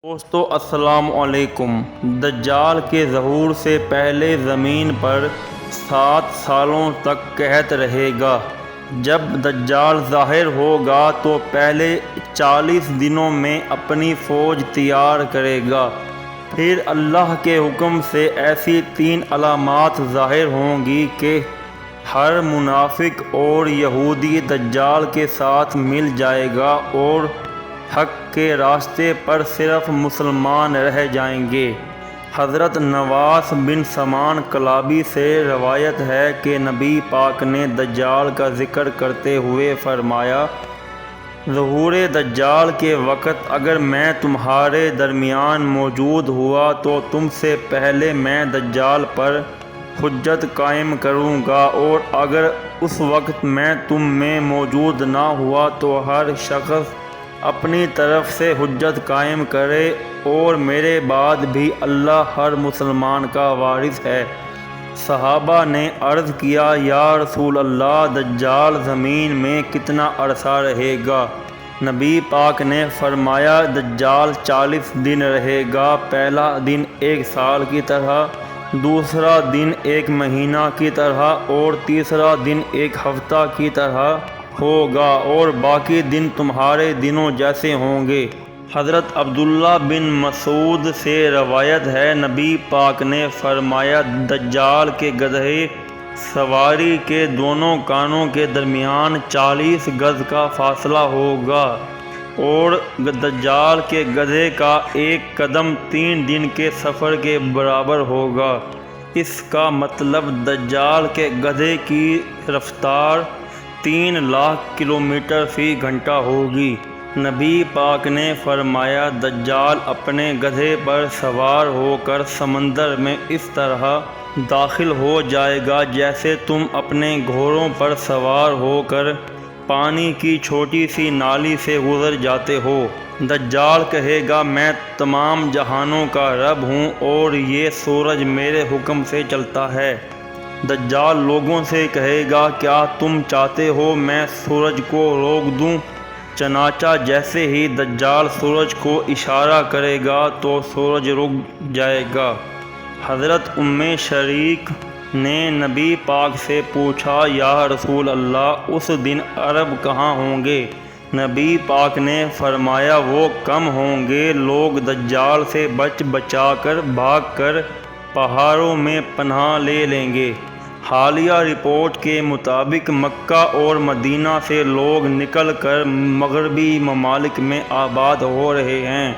دوستو السلام علیکم۔ دجال کے ظہور سے پہلے زمین پر 7 سالوں تک قحط رہے گا۔ جب دجال ظاہر ہوگا تو پہلے 40 دنوں میں اپنی فوج تیار کرے گا۔ پھر اللہ کے حکم سے ایسی 3 علامات ظاہر ہوں گی کہ ہر منافق اور یہودی دجال کے ساتھ مل جائے گا اور حق کے راستے پر صرف مسلمان رہ جائیں گے۔ حضرت نواس بن سمان کلابی سے روایت ہے کہ نبی پاک نے دجال کا ذکر کرتے ہوئے فرمایا، ظہور دجال کے وقت اگر میں تمہارے درمیان موجود ہوا تو تم سے پہلے میں دجال پر حجت قائم کروں گا، اور اگر اس وقت میں تم میں موجود نہ ہوا تو ہر شخص اپنی طرف سے حجت قائم کرے، اور میرے بعد بھی اللہ ہر مسلمان کا وارث ہے۔ صحابہ نے عرض کیا، یا رسول اللہ، دجال زمین میں کتنا عرصہ رہے گا؟ نبی پاک نے فرمایا، دجال 40 دن رہے گا۔ پہلا دن 1 سال کی طرح، دوسرا دن 1 مہینہ کی طرح، اور تیسرا دن 1 ہفتہ کی طرح ہوگا، اور باقی دن تمہارے دنوں جیسے ہوں گے۔ حضرت عبداللہ بن مسعود سے روایت ہے، نبی پاک نے فرمایا، دجال کے گدھے سواری کے دونوں کانوں کے درمیان 40 گز کا فاصلہ ہوگا، اور دجال کے گدھے کا 1 قدم 3 دن کے سفر کے برابر ہوگا۔ اس کا مطلب دجال کے گدھے کی رفتار 3 لاکھ کلومیٹر فی گھنٹہ ہوگی۔ نبی پاک نے فرمایا، دجال اپنے گدھے پر سوار ہو کر سمندر میں اس طرح داخل ہو جائے گا جیسے تم اپنے گھوڑوں پر سوار ہو کر پانی کی چھوٹی سی نالی سے گزر جاتے ہو۔ دجال کہے گا، میں تمام جہانوں کا رب ہوں اور یہ سورج میرے حکم سے چلتا ہے۔ دجال لوگوں سے کہے گا، کیا تم چاہتے ہو میں سورج کو روک دوں؟ چنانچہ جیسے ہی دجال سورج کو اشارہ کرے گا تو سورج رک جائے گا۔ حضرت ام شریک نے نبی پاک سے پوچھا، یا رسول اللہ، اس دن عرب کہاں ہوں گے؟ نبی پاک نے فرمایا، وہ کم ہوں گے، لوگ دجال سے بچا کر بھاگ کر پہاڑوں میں پناہ لے لیں گے۔ حالیہ رپورٹ کے مطابق مکہ اور مدینہ سے لوگ نکل کر مغربی ممالک میں آباد ہو رہے ہیں۔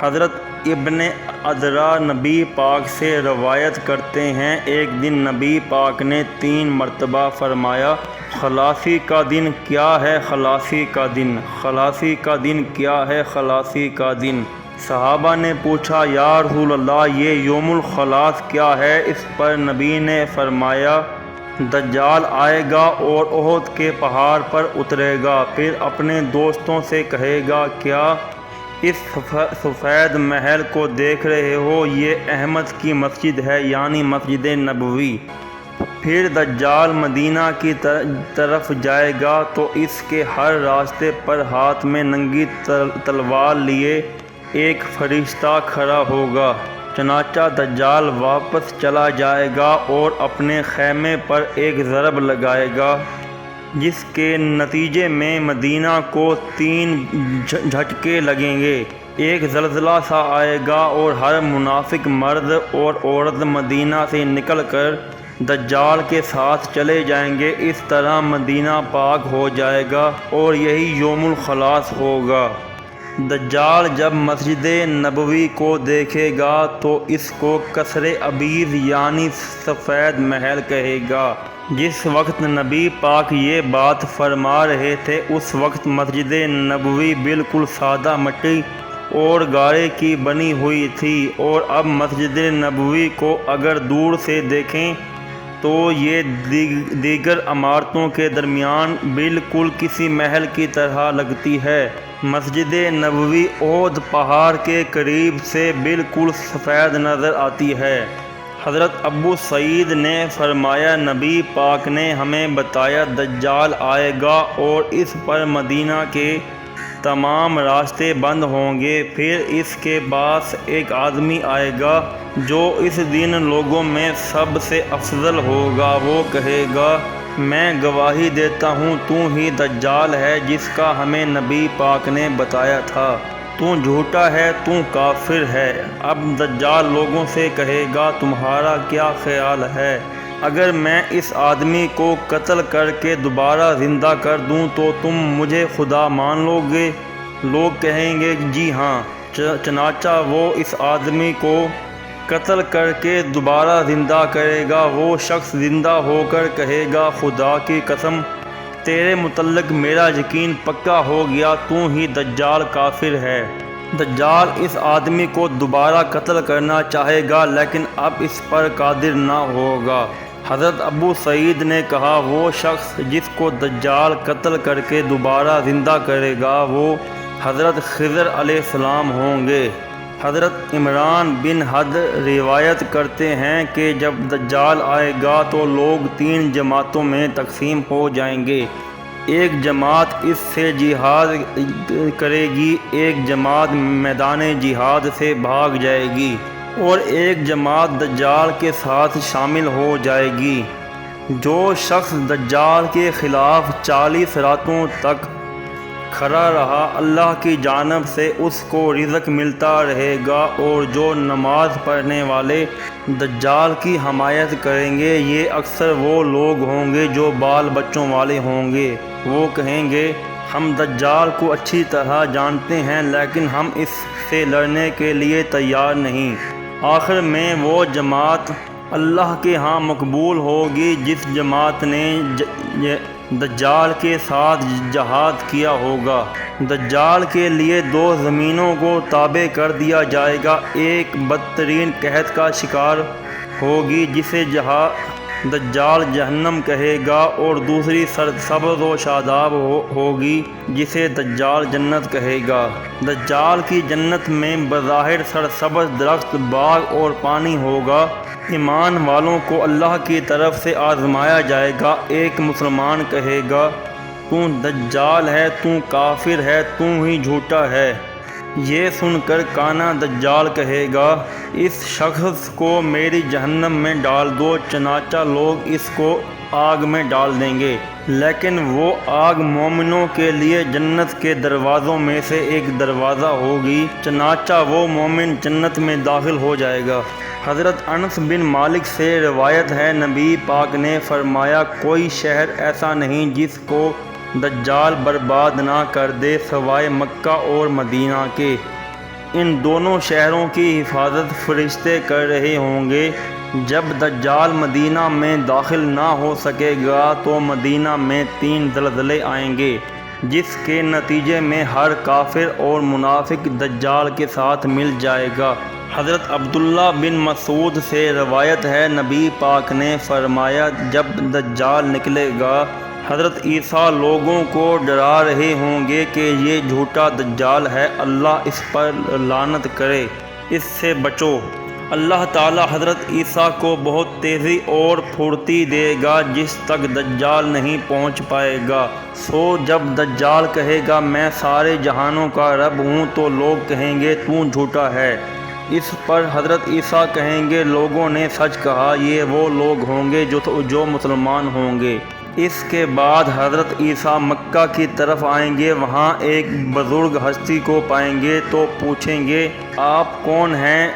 حضرت ابن عذرا نبی پاک سے روایت کرتے ہیں، ایک دن نبی پاک نے 3 مرتبہ فرمایا، خلاصی کا دن کیا ہے؟ خلاصی کا دن، خلاصی کا دن کیا ہے؟ خلاصی کا دن۔ صحابہ نے پوچھا، یا رسول اللہ، یہ یوم الخلاص کیا ہے؟ اس پر نبی نے فرمایا، دجال آئے گا اور احد کے پہاڑ پر اترے گا، پھر اپنے دوستوں سے کہے گا، کیا اس سفید محل کو دیکھ رہے ہو؟ یہ احمد کی مسجد ہے، یعنی مسجد نبوی۔ پھر دجال مدینہ کی طرف جائے گا تو اس کے ہر راستے پر ہاتھ میں ننگی تلوار لیے ایک فرشتہ کھڑا ہوگا۔ چنانچہ دجال واپس چلا جائے گا اور اپنے خیمے پر ایک ضرب لگائے گا، جس کے نتیجے میں مدینہ کو 3 جھٹکے لگیں گے۔ ایک زلزلہ سا آئے گا اور ہر منافق مرد اور عورت مدینہ سے نکل کر دجال کے ساتھ چلے جائیں گے۔ اس طرح مدینہ پاک ہو جائے گا اور یہی یوم الخلاص ہوگا۔ دجال جب مسجد نبوی کو دیکھے گا تو اس کو قصر ابیض یعنی سفید محل کہے گا۔ جس وقت نبی پاک یہ بات فرما رہے تھے اس وقت مسجد نبوی بالکل سادہ مٹی اور گارے کی بنی ہوئی تھی، اور اب مسجد نبوی کو اگر دور سے دیکھیں تو یہ دیگر عمارتوں کے درمیان بالکل کسی محل کی طرح لگتی ہے۔ مسجد نبوی احد پہاڑ کے قریب سے بالکل سفید نظر آتی ہے۔ حضرت ابو سعید نے فرمایا، نبی پاک نے ہمیں بتایا، دجال آئے گا اور اس پر مدینہ کے تمام راستے بند ہوں گے۔ پھر اس کے پاس ایک آدمی آئے گا جو اس دن لوگوں میں سب سے افضل ہوگا۔ وہ کہے گا میں گواہی دیتا ہوں تو ہی دجال ہے جس کا ہمیں نبی پاک نے بتایا تھا۔ تو جھوٹا ہے، تو کافر ہے۔ اب دجال لوگوں سے کہے گا تمہارا کیا خیال ہے؟ اگر میں اس آدمی کو قتل کر کے دوبارہ زندہ کر دوں تو تم مجھے خدا مان لو گے؟ لوگ کہیں گے جی ہاں۔ چنانچہ وہ اس آدمی کو قتل کر کے دوبارہ زندہ کرے گا۔ وہ شخص زندہ ہو کر کہے گا خدا کی قسم تیرے متعلق میرا یقین پکا ہو گیا، تو ہی دجال کافر ہے۔ دجال اس آدمی کو دوبارہ قتل کرنا چاہے گا لیکن اب اس پر قادر نہ ہوگا۔ حضرت ابو سعید نے کہا وہ شخص جس کو دجال قتل کر کے دوبارہ زندہ کرے گا وہ حضرت خضر علیہ السلام ہوں گے۔ حضرت عمران بن حد روایت کرتے ہیں کہ جب دجال آئے گا تو لوگ 3 جماعتوں میں تقسیم ہو جائیں گے۔ ایک جماعت اس سے جہاد کرے گی، ایک جماعت میدان جہاد سے بھاگ جائے گی اور ایک جماعت دجال کے ساتھ شامل ہو جائے گی۔ جو شخص دجال کے خلاف 40 راتوں تک کھڑا رہا اللہ کی جانب سے اس کو رزق ملتا رہے گا، اور جو نماز پڑھنے والے دجال کی حمایت کریں گے یہ اکثر وہ لوگ ہوں گے جو بال بچوں والے ہوں گے۔ وہ کہیں گے ہم دجال کو اچھی طرح جانتے ہیں لیکن ہم اس سے لڑنے کے لیے تیار نہیں۔ آخر میں وہ جماعت اللہ کے ہاں مقبول ہوگی جس جماعت نے دجال کے ساتھ جہاد کیا ہوگا۔ دجال کے لیے 2 زمینوں کو تابع کر دیا جائے گا، ایک بدترین قحط کا شکار ہوگی جسے دجال جہنم کہے گا، اور دوسری سرسبز و شاداب ہوگی جسے دجال جنت کہے گا۔ دجال کی جنت میں بظاہر سرسبز درخت، باغ اور پانی ہوگا۔ ایمان والوں کو اللہ کی طرف سے آزمایا جائے گا۔ ایک مسلمان کہے گا تو دجال ہے، تو کافر ہے، تو ہی جھوٹا ہے۔ یہ سن کر کانا دجال کہے گا اس شخص کو میری جہنم میں ڈال دو۔ چنانچہ لوگ اس کو آگ میں ڈال دیں گے، لیکن وہ آگ مومنوں کے لیے جنت کے دروازوں میں سے ایک دروازہ ہوگی، چنانچہ وہ مومن جنت میں داخل ہو جائے گا۔ حضرت انس بن مالک سے روایت ہے نبی پاک نے فرمایا کوئی شہر ایسا نہیں جس کو دجال برباد نہ کر دے سوائے مکہ اور مدینہ کے۔ ان دونوں شہروں کی حفاظت فرشتے کر رہے ہوں گے۔ جب دجال مدینہ میں داخل نہ ہو سکے گا تو مدینہ میں 3 زلزلے آئیں گے جس کے نتیجے میں ہر کافر اور منافق دجال کے ساتھ مل جائے گا۔ حضرت عبداللہ بن مسعود سے روایت ہے نبی پاک نے فرمایا جب دجال نکلے گا حضرت عیسیٰ لوگوں کو ڈرا رہے ہوں گے کہ یہ جھوٹا دجال ہے، اللہ اس پر لعنت کرے، اس سے بچو۔ اللہ تعالی حضرت عیسیٰ کو بہت تیزی اور پھرتی دے گا جس تک دجال نہیں پہنچ پائے گا۔ جب دجال کہے گا میں سارے جہانوں کا رب ہوں تو لوگ کہیں گے تو جھوٹا ہے۔ اس پر حضرت عیسیٰ کہیں گے لوگوں نے سچ کہا، یہ وہ لوگ ہوں گے جو مسلمان ہوں گے۔ اس کے بعد حضرت عیسیٰ مکہ کی طرف آئیں گے، وہاں ایک بزرگ ہستی کو پائیں گے تو پوچھیں گے آپ کون ہیں؟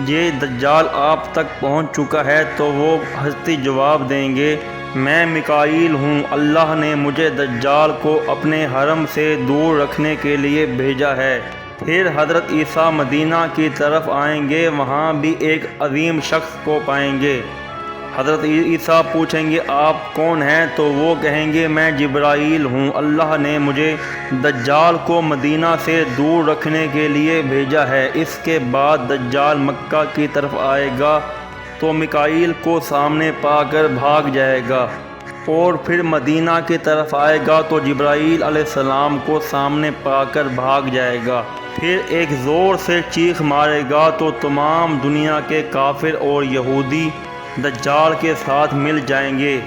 یہ دجال آپ تک پہنچ چکا ہے؟ تو وہ ہستی جواب دیں گے میں میکائیل ہوں، اللہ نے مجھے دجال کو اپنے حرم سے دور رکھنے کے لیے بھیجا ہے۔ پھر حضرت عیسیٰ مدینہ کی طرف آئیں گے، وہاں بھی ایک عظیم شخص کو پائیں گے۔ حضرت عیسیٰ پوچھیں گے آپ کون ہیں؟ تو وہ کہیں گے میں جبرائیل ہوں، اللہ نے مجھے دجال کو مدینہ سے دور رکھنے کے لیے بھیجا ہے۔ اس کے بعد دجال مکہ کی طرف آئے گا تو میکائیل کو سامنے پا کر بھاگ جائے گا، اور پھر مدینہ کی طرف آئے گا تو جبرائیل علیہ السلام کو سامنے پا کر بھاگ جائے گا۔ پھر ایک زور سے چیخ مارے گا تو تمام دنیا کے کافر اور یہودی دجال کے ساتھ مل جائیں گے۔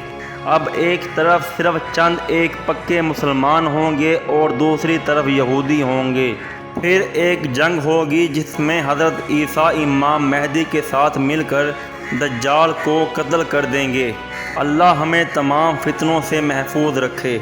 اب ایک طرف صرف چند ایک پکے مسلمان ہوں گے اور دوسری طرف یہودی ہوں گے۔ پھر ایک جنگ ہوگی جس میں حضرت عیسیٰ امام مہدی کے ساتھ مل کر دجال کو قتل کر دیں گے۔ اللہ ہمیں تمام فتنوں سے محفوظ رکھے۔